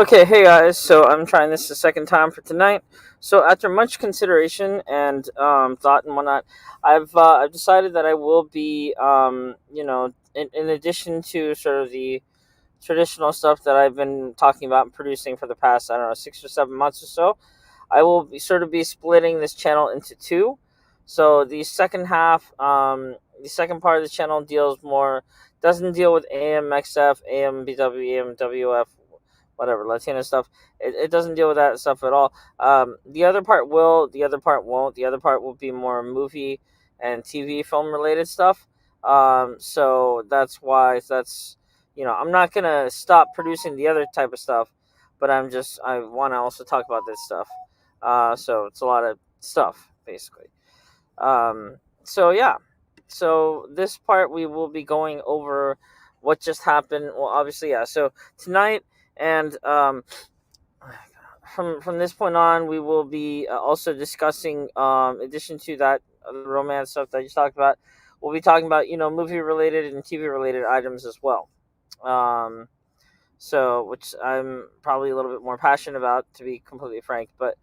Okay, hey guys. So I'm trying this the second time for tonight. So after much consideration and thought and whatnot, I've decided that I will be in addition to sort of the traditional stuff that I've been talking about and producing for the past, I don't know, 6 or 7 months or so. I will be sort of be splitting this channel into two. So the second half, the second part of the channel doesn't deal with AMXF, AMBW, AMWF, whatever Latino stuff. It doesn't deal with that stuff at all. The other part will, the other part won't. The other part will be more movie and TV film related stuff. So that's why I'm not gonna stop producing the other type of stuff, but I want to also talk about this stuff. So it's a lot of stuff basically. So yeah, so this part we will be going over what just happened. Well, obviously, yeah. So tonight and from this point on, we will be also discussing, in addition to that romance stuff that I just talked about, we'll be talking about movie related and TV related items as well. Um, which I'm probably a little bit more passionate about, to be completely frank. But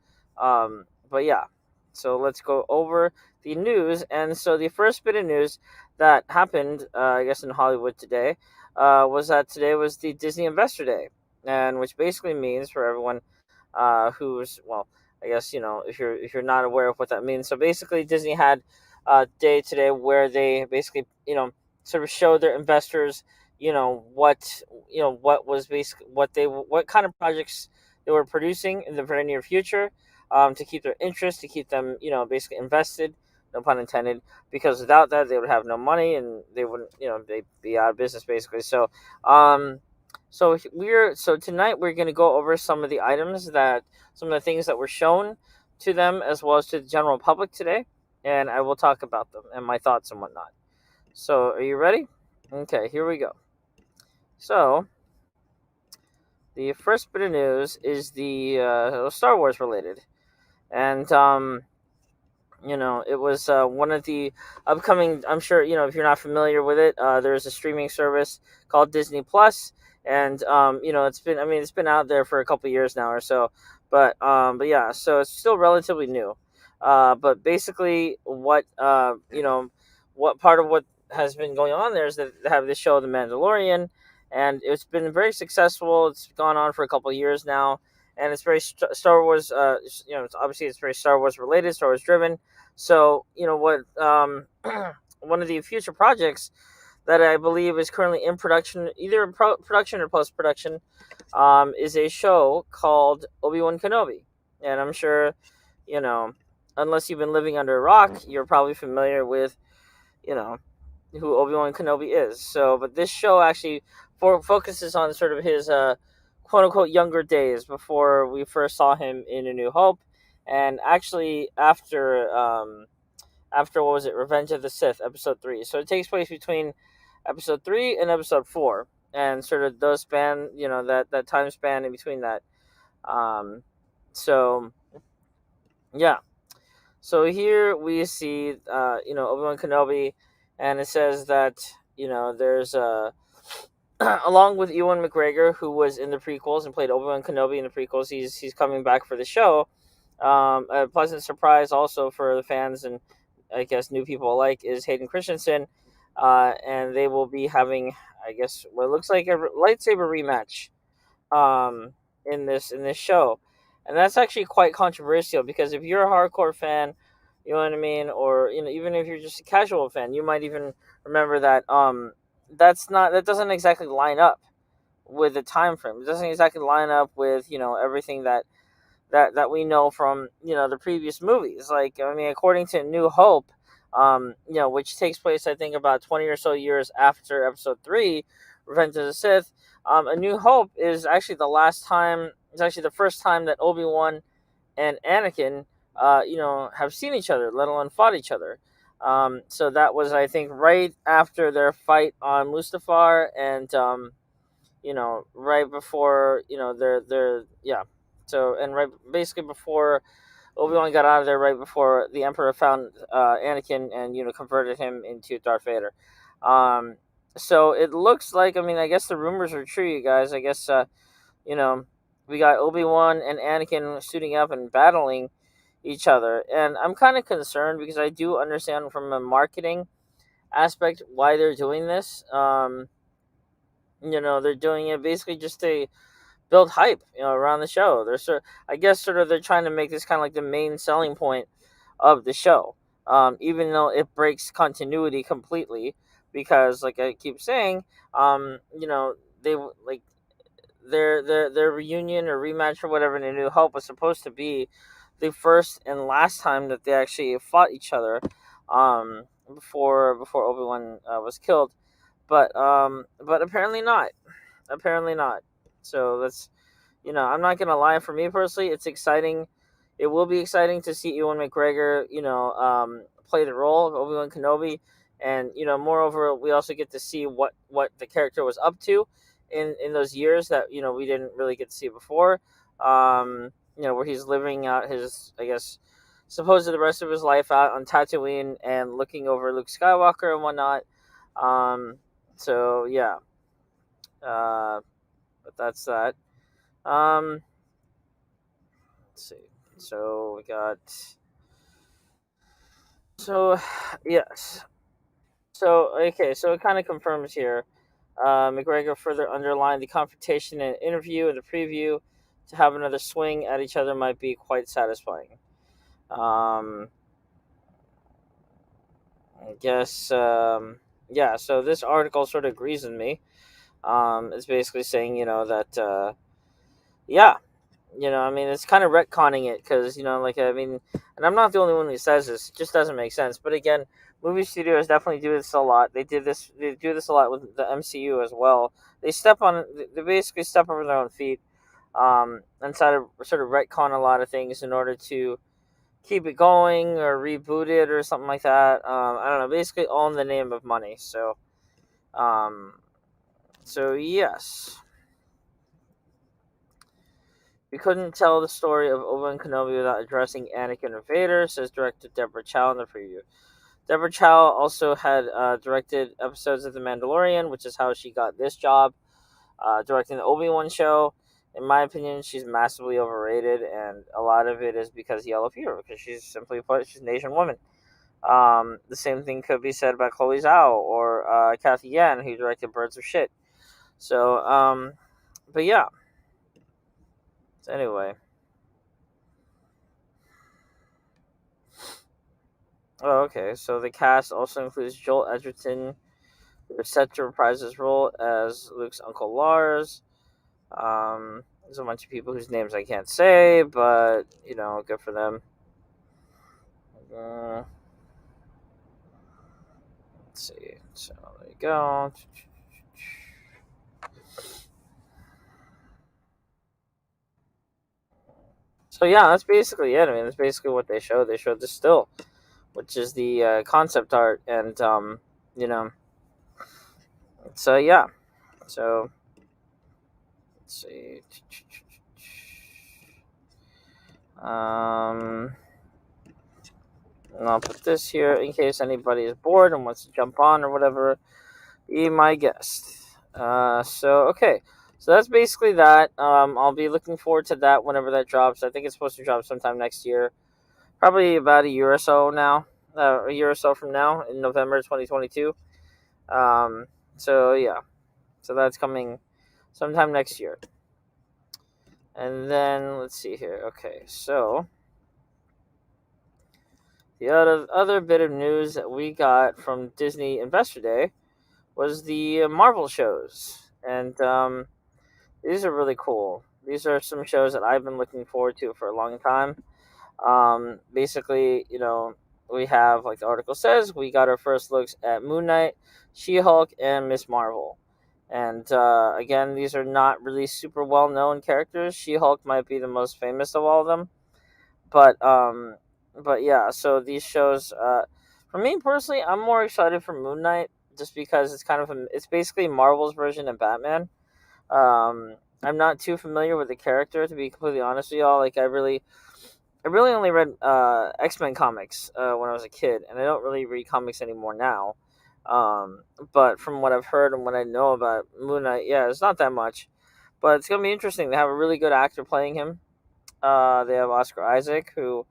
yeah. So let's go over the news. And so the first bit of news that happened, I guess, in Hollywood today, was that today was the Disney Investor Day, and which basically means for everyone who's well, I guess if you're not aware of what that means. So basically, Disney had a day today where they basically sort of showed their investors what was basically what kind of projects they were producing in the very near future, to keep their interest, to keep them basically invested, no pun intended, because without that they would have no money and they wouldn't they'd be out of business basically. So tonight we're going to go over some of the things that were shown to them as well as to the general public today, and I will talk about them and my thoughts and whatnot. So are you ready? Okay, here we go. So, the first bit of news is the Star Wars related, and it was one of the upcoming. I'm sure if you're not familiar with it, there's a streaming service called Disney Plus, and it's been out there for a couple years now or so, but yeah, so it's still relatively new. But basically, what part of what has been going on there is that they have this show, The Mandalorian, and it's been very successful. It's gone on for a couple of years now, and it's very Star Wars. Obviously it's very Star Wars related, Star Wars driven. So what one of the future projects that I believe is currently in production, either in production or post production, is a show called ObiWan Kenobi, and I'm sure you know, unless you've been living under a rock, you're probably familiar with you know who Obi-Wan Kenobi is. So, but this show actually focuses on sort of his quote unquote younger days before we first saw him in A New Hope, and actually after what was it, Revenge of the Sith, Episode 3. So it takes place between Episode 3 and Episode 4, and sort of those span, that time span in between that. Um, so yeah. So here we see, Obi-Wan Kenobi, and it says that, there's along with Ewan McGregor, who was in the prequels and played Obi-Wan Kenobi in the prequels, he's coming back for the show. A pleasant surprise also for the fans and I guess new people alike is Hayden Christensen, and they will be having, I guess, what looks like a lightsaber rematch, in this show, and that's actually quite controversial because if you're a hardcore fan, you know what I mean, or even if you're just a casual fan, you might even remember that that doesn't exactly line up with the time frame. It doesn't exactly line up with everything that we know from the previous movies. Like I mean, according to New Hope, which takes place I think about 20 or so years after Episode 3, Revenge of the Sith. A New Hope is actually the last time. It's actually the first time that Obi-Wan and Anakin, have seen each other, let alone fought each other. So that was, I think, right after their fight on Mustafar, and right before their yeah. So and right basically before Obi-Wan got out of there, right before the Emperor found Anakin and converted him into Darth Vader. So it looks like, I mean, I guess the rumors are true, you guys. I guess you know we got Obi-Wan and Anakin suiting up and battling each other, and I'm kind of concerned because I do understand from a marketing aspect why they're doing this. They're doing it basically just to build hype, around the show. I guess, sort of, they're trying to make this kind of like the main selling point of the show, even though it breaks continuity completely. Because, like I keep saying, they like their reunion or rematch or whatever in A New Hope was supposed to be the first and last time that they actually fought each other, before Obi-Wan was killed. But apparently not. Apparently not. So that's, I'm not gonna lie. For me personally, it's exciting. It will be exciting to see Ewan McGregor, play the role of Obi-Wan Kenobi, and moreover, we also get to see what the character was up to in those years that we didn't really get to see before. Where he's living out his, I guess, supposed the rest of his life out on Tatooine and looking over Luke Skywalker and whatnot. So yeah, uh, but that's that. Um, let's see. So we got. So yes. So okay. So it kind of confirms here. McGregor further underlined the confrontation in an interview and the preview. To have another swing at each other might be quite satisfying. Um, I guess. Yeah. So this article sort of agrees with me. It's basically saying, that, yeah, I mean, it's kind of retconning it because, like, I mean, and I'm not the only one who says this. It just doesn't make sense. But again, movie studios definitely do this a lot. They do this a lot with the MCU as well. They basically step over their own feet, and sort of retcon a lot of things in order to keep it going or reboot it or something like that. I don't know. Basically, all in the name of money. Um, so yes. We couldn't tell the story of Obi-Wan Kenobi without addressing Anakin and Vader, says director Deborah Chow in the preview. Deborah Chow also had directed episodes of The Mandalorian, which is how she got this job, directing the Obi-Wan show. In my opinion, she's massively overrated, and a lot of it is because Yellow Fever, because she's, simply put, she's an Asian woman. The same thing could be said about Chloe Zhao or Kathy Yan, who directed Birds of Shit. So, but yeah. So anyway. Oh, okay. So the cast also includes Joel Edgerton, who is set to reprise his role as Luke's Uncle Lars. There's a bunch of people whose names I can't say, but good for them. Uh, let's see. So there you go. So yeah, that's basically it. I mean, that's basically what they showed. They showed the still, which is the concept art, and you know, so yeah. So let's see. And I'll put this here in case anybody is bored and wants to jump on or whatever. Be my guest. Okay. So that's basically that. I'll be looking forward to that whenever that drops. I think it's supposed to drop sometime next year. Probably about a year or so now. A year or so from now, in November 2022. Um, so yeah. So that's coming sometime next year. And then let's see here. Okay, so the other bit of news that we got from Disney Investor Day was the Marvel shows, and these are really cool. These are some shows that I've been looking forward to for a long time. Basically, we have, like the article says, we got our first looks at Moon Knight, She-Hulk, and Miss Marvel. And again, these are not really super well known characters. She-Hulk might be the most famous of all of them, but yeah. So these shows, for me personally, I'm more excited for Moon Knight just because it's basically Marvel's version of Batman. I'm not too familiar with the character, to be completely honest with y'all. Like I really only read X-Men comics when I was a kid, and I don't really read comics anymore now. But from what I've heard and what I know about Moon Knight, yeah, it's not that much. But it's gonna be interesting. They have a really good actor playing him. They have Oscar Isaac, who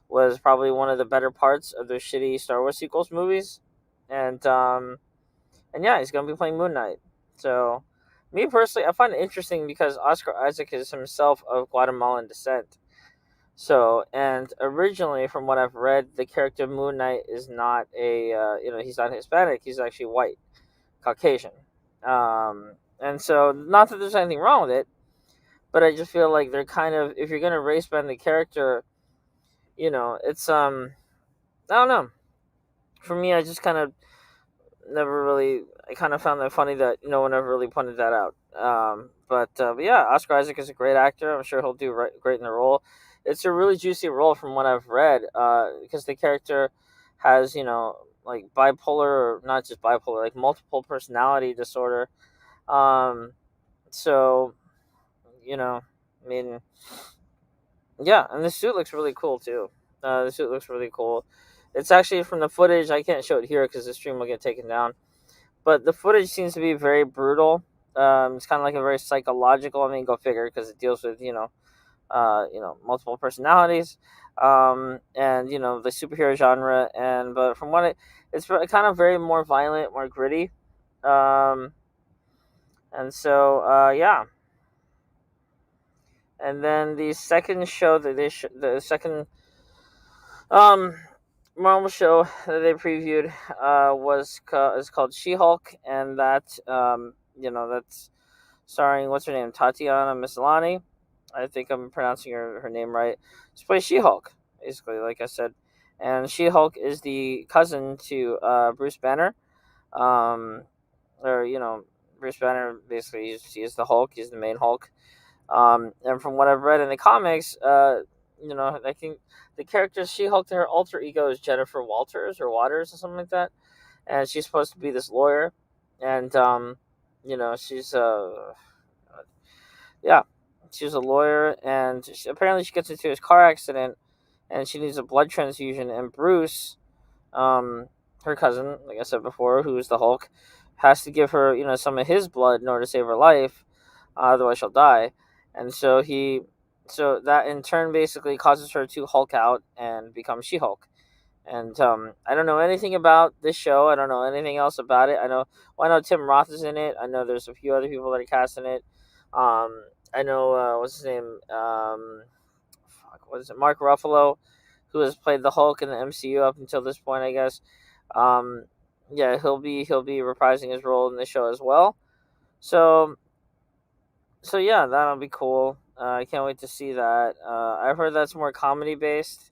was probably one of the better parts of their shitty Star Wars sequels movies, and yeah, he's gonna be playing Moon Knight. So, me personally, I find it interesting because Oscar Isaac is himself of Guatemalan descent. So, and originally, from what I've read, the character Moon Knight is not he's not Hispanic. He's actually white, Caucasian. And so, not that there's anything wrong with it, but I just feel like they're kind of, if you're gonna race bend the character, it's I don't know. For me, I just kind of never really. I kind of found that funny that no one ever really pointed that out. But yeah, Oscar Isaac is a great actor. I'm sure he'll do great in the role. It's a really juicy role from what I've read, because the character has like bipolar, or not just bipolar, like multiple personality disorder. Um, so I mean, yeah, and the suit looks really cool too. The suit looks really cool. It's actually from the footage. I can't show it here because the stream will get taken down. But the footage seems to be very brutal. It's kind of like a very psychological. I mean, go figure, because it deals with multiple personalities, and the superhero genre. And but from what it's kind of very more violent, more gritty. Um, and so yeah. And then the second show that the second um Marvel show that they previewed is called She-Hulk, and that's starring, what's her name, Tatiana Maslany. I think I'm pronouncing her name right. She plays She-Hulk, basically, like I said, and She-Hulk is the cousin to Bruce Banner. Um, or Bruce Banner, basically, he is the Hulk. He's the main Hulk. And from what I've read in the comics, I think the character She-Hulk, her alter ego is Jennifer Walters or Waters or something like that, and she's supposed to be this lawyer, and she's yeah, she's a lawyer, and apparently she gets into his car accident, and she needs a blood transfusion, and Bruce, her cousin, like I said before, who is the Hulk, has to give her some of his blood in order to save her life, otherwise she'll die. And so that in turn basically causes her to Hulk out and become She-Hulk. And I don't know anything about this show. I don't know anything else about it. I know Tim Roth is in it. I know there's a few other people that are cast in it. I know what's his name? What is it? Mark Ruffalo, who has played the Hulk in the MCU up until this point, I guess. Um, yeah, he'll be reprising his role in the show as well. So yeah, that'll be cool. I can't wait to see that. I've heard that's more comedy based.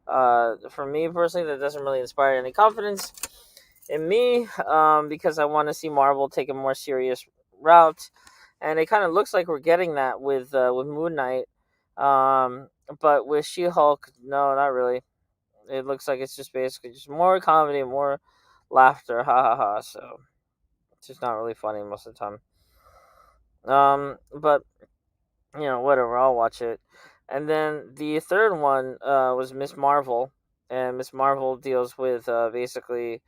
For me personally, that doesn't really inspire any confidence in me, because I want to see Marvel take a more serious route, and it kind of looks like we're getting that with Moon Knight. But with She Hulk, no, not really. It looks like it's just basically just more comedy, more laughter, ha ha ha. So it's just not really funny most of the time. But whatever, I'll watch it. And then the third one was Miss Marvel, and Miss Marvel deals with basically,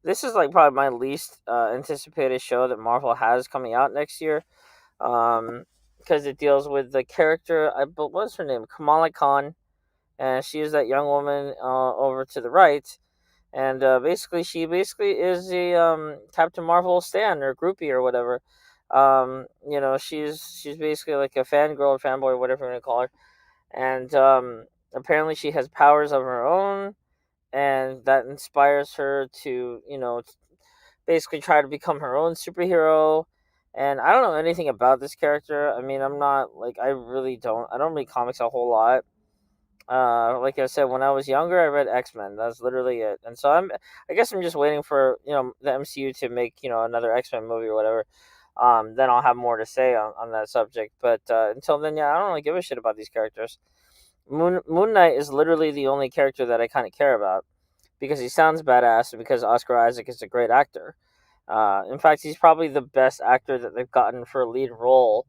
this is like probably my least anticipated show that Marvel has coming out next year, because it deals with the character. But what's her name? Kamala Khan, and she is that young woman over to the right, and she basically is a Captain Marvel stan or groupie or whatever. She's basically like a fangirl, fanboy, whatever you want to call her, and apparently she has powers of her own, and that inspires her to basically try to become her own superhero. And I don't know anything about this character. I mean, I'm not like, I don't read comics a whole lot. Like I said, when I was younger, I read X-Men. That's literally it. And so I guess I'm just waiting for the MCU to make another X-Men movie or whatever. Then I'll have more to say on that subject. But until then, yeah, I don't really give a shit about these characters. Moon Knight is literally the only character that I kind of care about, because he sounds badass and because Oscar Isaac is a great actor. In fact, he's probably the best actor that they've gotten for a lead role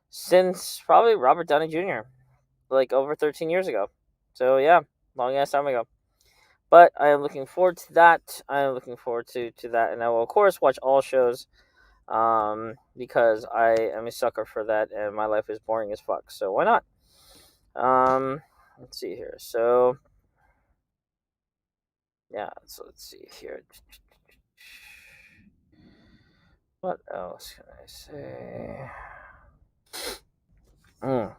since probably Robert Downey Jr., like over 13 years ago. So yeah, long ass time ago. But I am looking forward to that. I am looking forward to that, and I will of course watch all shows because I am a sucker for that, and my life is boring as fuck. So why not? Let's see here. So yeah, so let's see here. What else can I say? Mm,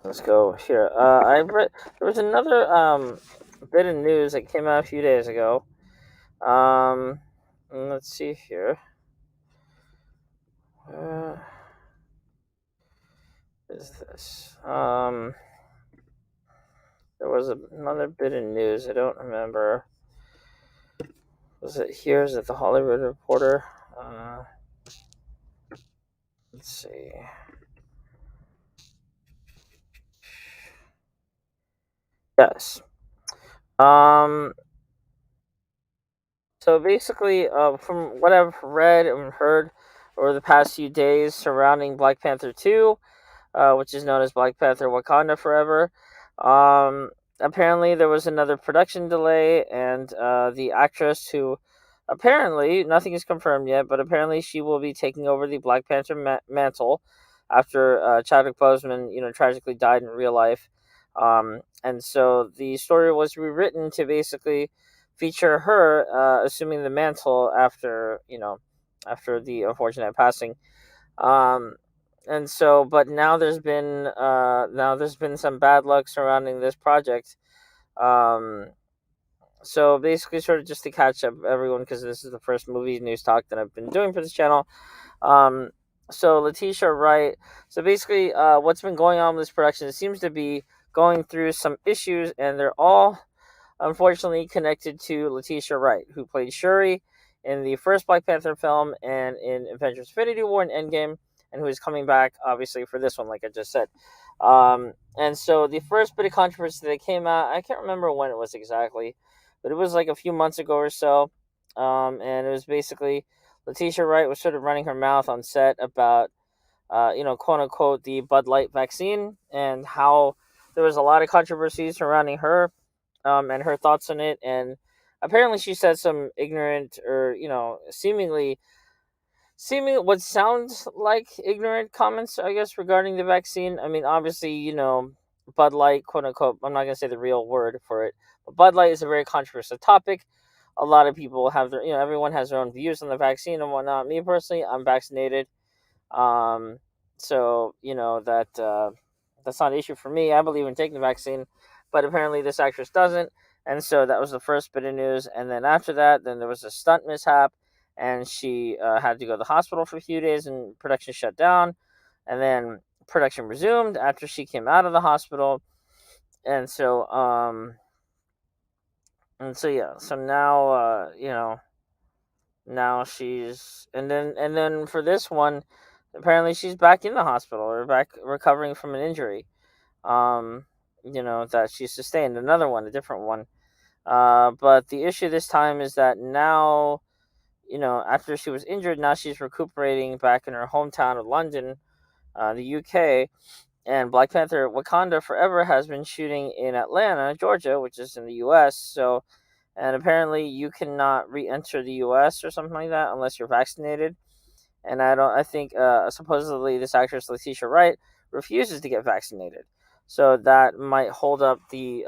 let's go here. I read there was another bit of news that came out a few days ago. Um, let's see here. Uh, is this? There was another bit of news. I don't remember. Was it here? Is it the Hollywood Reporter? Uh, let's see. Yes. Um. So basically, from what I've read and heard over the past few days surrounding Black Panther 2, which is known as Black Panther Wakanda Forever. Apparently, there was another production delay, and the actress who apparently, nothing is confirmed yet, but apparently she will be taking over the Black Panther mantle after Chadwick Boseman, tragically died in real life. And so the story was rewritten to basically feature her assuming the mantle after the unfortunate passing. Um, and so, but now there's been some bad luck surrounding this project. Um, so basically, sort of just to catch up everyone, because this is the first movie news talk that I've been doing for this channel. Um, so Letitia Wright. So basically, what's been going on with this production? It seems to be going through some issues, and they're all unfortunately connected to Letitia Wright, who played Shuri in the first Black Panther film and in Avengers Infinity War and Endgame, and who is coming back, obviously, for this one, like I just said. And so the first bit of controversy that came out, I can't remember when it was exactly, but it was like a few months ago or so. And it was basically Letitia Wright was sort of running her mouth on set about, quote unquote, the Bud Light vaccine and how there was a lot of controversy surrounding her and her thoughts on it. And apparently, she said some ignorant or seeming what sounds like ignorant comments, I guess, regarding the vaccine. I mean, obviously, Bud Light, quote unquote. I'm not gonna say the real word for it, but Bud Light is a very controversial topic. A lot of people have everyone has their own views on the vaccine and whatnot. Me personally, I'm vaccinated. Um, so that's not an issue for me. I believe in taking the vaccine, but apparently this actress doesn't, and so that was the first bit of news. And then after that, then there was a stunt mishap, and she had to go to the hospital for a few days, and production shut down, and then production resumed after she came out of the hospital, and so yeah, so now now she's and then for this one apparently she's back in the hospital or back recovering from an injury um that she sustained, another one, a different one. But the issue this time is that now, after she was injured, now she's recuperating back in her hometown of London, the UK. And Black Panther Wakanda Forever has been shooting in Atlanta, Georgia, which is in the US. So, and apparently you cannot re-enter the US or something like that unless you're vaccinated. And I think supposedly this actress Letitia Wright refuses to get vaccinated, so that might hold up the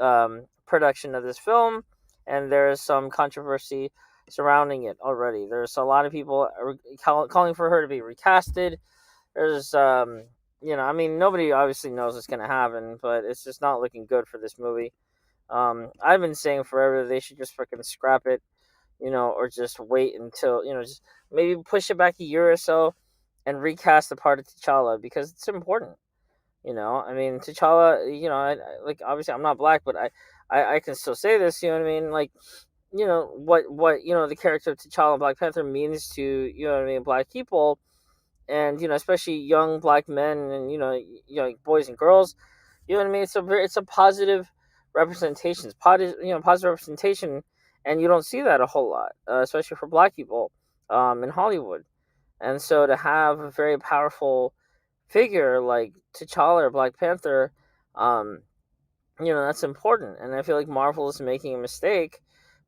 production of this film. And there is some controversy surrounding it already. There's a lot of people calling for her to be recasted. There's I mean, nobody obviously knows what's going to happen, but it's just not looking good for this movie. I've been saying forever they should just freaking scrap it, or just wait until, just maybe push it back a year or so and recast the part of T'Challa, because it's important. I mean, T'Challa, like, obviously I'm not black, but I can still say this, you know what I mean? Like, what, the character of T'Challa in Black Panther means to, black people, and, especially young black men and, like boys and girls, you know what I mean? It's a positive representation. It's positive representation, and you don't see that a whole lot, especially for black people, in Hollywood. And so to have a very powerful figure like T'Challa or Black Panther, um, that's important. And I feel like Marvel is making a mistake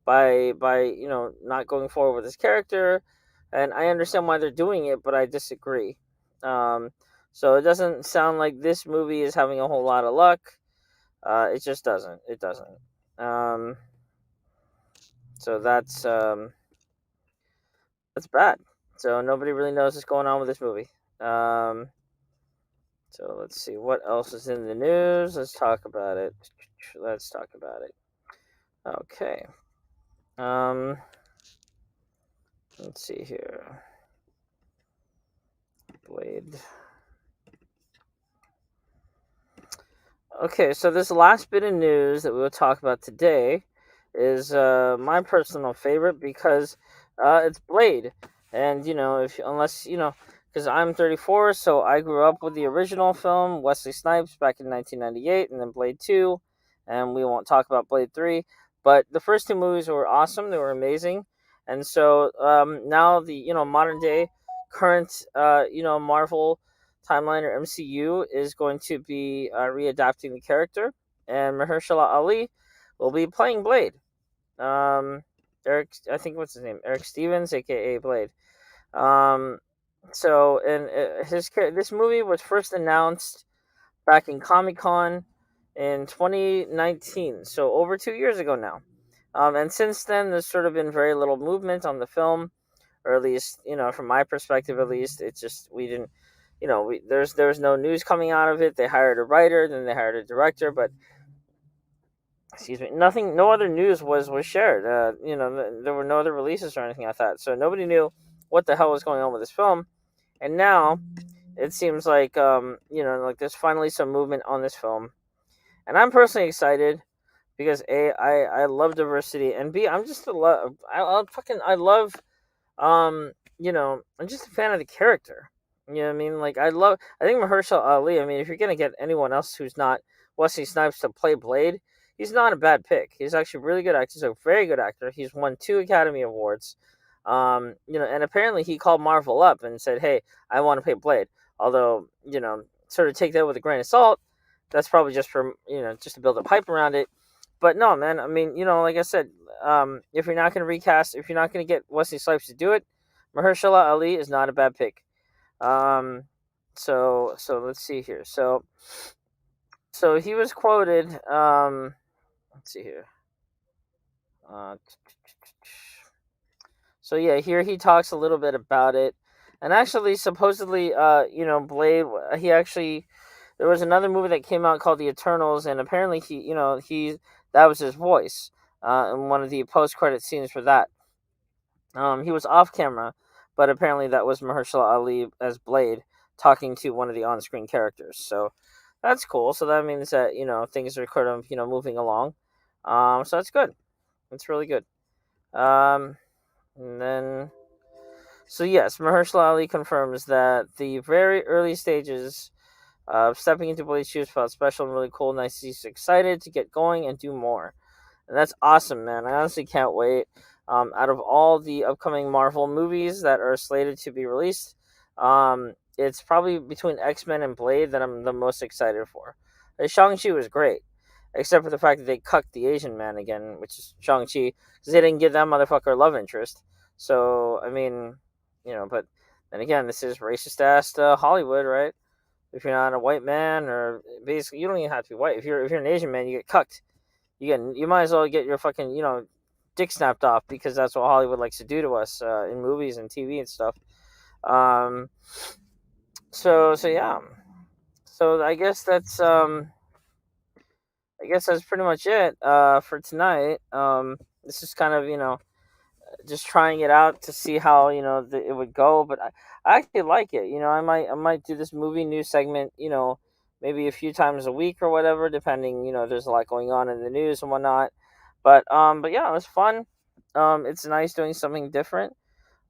by not going forward with this character. and I understand why they're doing it, but I disagree. Um, so it doesn't sound like this movie is having a whole lot of luck. It just doesn't. It doesn't. Um, so that's bad. So nobody really knows what's going on with this movie. Um, so let's see what else is in the news. Let's talk about it. Let's talk about it. Okay. Um, let's see here. Blade. Okay, so this last bit of news that we will talk about today is my personal favorite because it's Blade, and if unless because I'm 34, so I grew up with the original film Wesley Snipes back in 1998, and then Blade 2, and we won't talk about Blade 3, but the first two movies were awesome, they were amazing, and so now the modern day current Marvel timeline or MCU is going to be readapting the character, and Mahershala Ali will be playing Blade. Eric, I think what's his name, Eric Stevens, aka Blade. Um, and this movie was first announced back in Comic Con in 2019, so over 2 years ago now. And since then, there's sort of been very little movement on the film, or at least from my perspective, at least it's just we didn't there's no news coming out of it. They hired a writer, then they hired a director, but excuse me, nothing, no other news was shared. There were no other releases or anything like that, so nobody knew what the hell was going on with this film. And now it seems like like there's finally some movement on this film, and I'm personally excited because I love diversity, and B, I'm just a love I love I'm just a fan of the character. You know what I mean? Like I think Mahershala Ali, I mean, if you're gonna get anyone else who's not Wesley Snipes to play Blade, he's not a bad pick. He's actually a really good actor. He's a very good actor. He's won 2 Academy Awards. And apparently he called Marvel up and said, "Hey, I want to play Blade." Although, sort of take that with a grain of salt. That's probably just for just to build a hype around it. But no, man. I mean, like I said, if you're not going to recast, if you're not going to get Wesley Snipes to do it, Mahershala Ali is not a bad pick. So let's see here. So he was quoted. Let's see here. Uh, so yeah, here he talks a little bit about it, and actually, supposedly, Blade. He actually there was another movie that came out called The Eternals, and apparently he that was his voice in one of the post credit scenes for that. He was off camera, but apparently that was Mahershala Ali as Blade talking to one of the on screen characters. So that's cool. So that means that things are kind of moving along. So that's good. That's really good. Um, and then so yes, Mahershala Ali confirms that the very early stages of stepping into Blade's shoes felt special and really cool. Nice. He's excited to get going and do more. And that's awesome, man. I honestly can't wait. Out of all the upcoming Marvel movies that are slated to be released, it's probably between X-Men and Blade that I'm the most excited for. Shang-Chi was great, except for the fact that they cucked the Asian man again, which is Shang-Chi, because they didn't give that motherfucker a love interest. So, I mean, but then again, this is racist-ass Hollywood, right? If you're not a white man, or basically, you don't even have to be white. If you're an Asian man, you get cucked. You might as well get your fucking dick snapped off, because that's what Hollywood likes to do to us in movies and TV and stuff. Um, so yeah. So I guess that's pretty much it for tonight. This is kind of just trying it out to see how it would go, but I actually like it. I might do this movie news segment. Maybe a few times a week or whatever, depending. There's a lot going on in the news and whatnot. But yeah, it was fun. It's nice doing something different.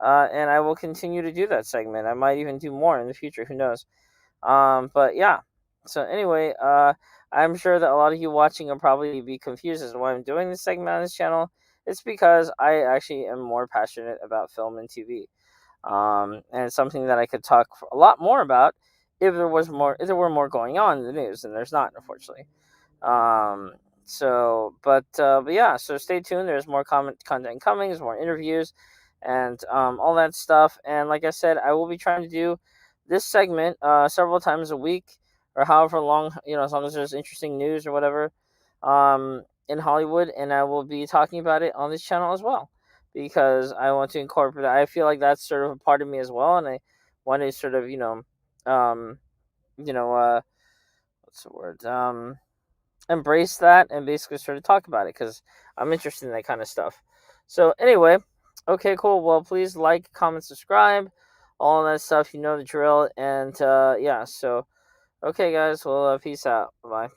And I will continue to do that segment. I might even do more in the future. Who knows? But yeah. So anyway, I'm sure that a lot of you watching will probably be confused as to why I'm doing this segment on this channel. It's because I actually am more passionate about film and TV. And it's something that I could talk a lot more about if there were more going on in the news, and there's not, unfortunately. Um, but yeah, so stay tuned. There's more content coming. There's more interviews, and all that stuff. And like I said, I will be trying to do this segment several times a week, or however long, as long as there's interesting news or whatever in Hollywood, and I will be talking about it on this channel as well, because I want to incorporate. I feel like that's sort of a part of me as well, and I want to sort of um, what's the word embrace that and basically sort of talk about it, because I'm interested in that kind of stuff. So anyway, okay, cool. Well, please like, comment, subscribe, all that stuff. You know the drill. And yeah, so okay, guys. Well, peace out. Bye.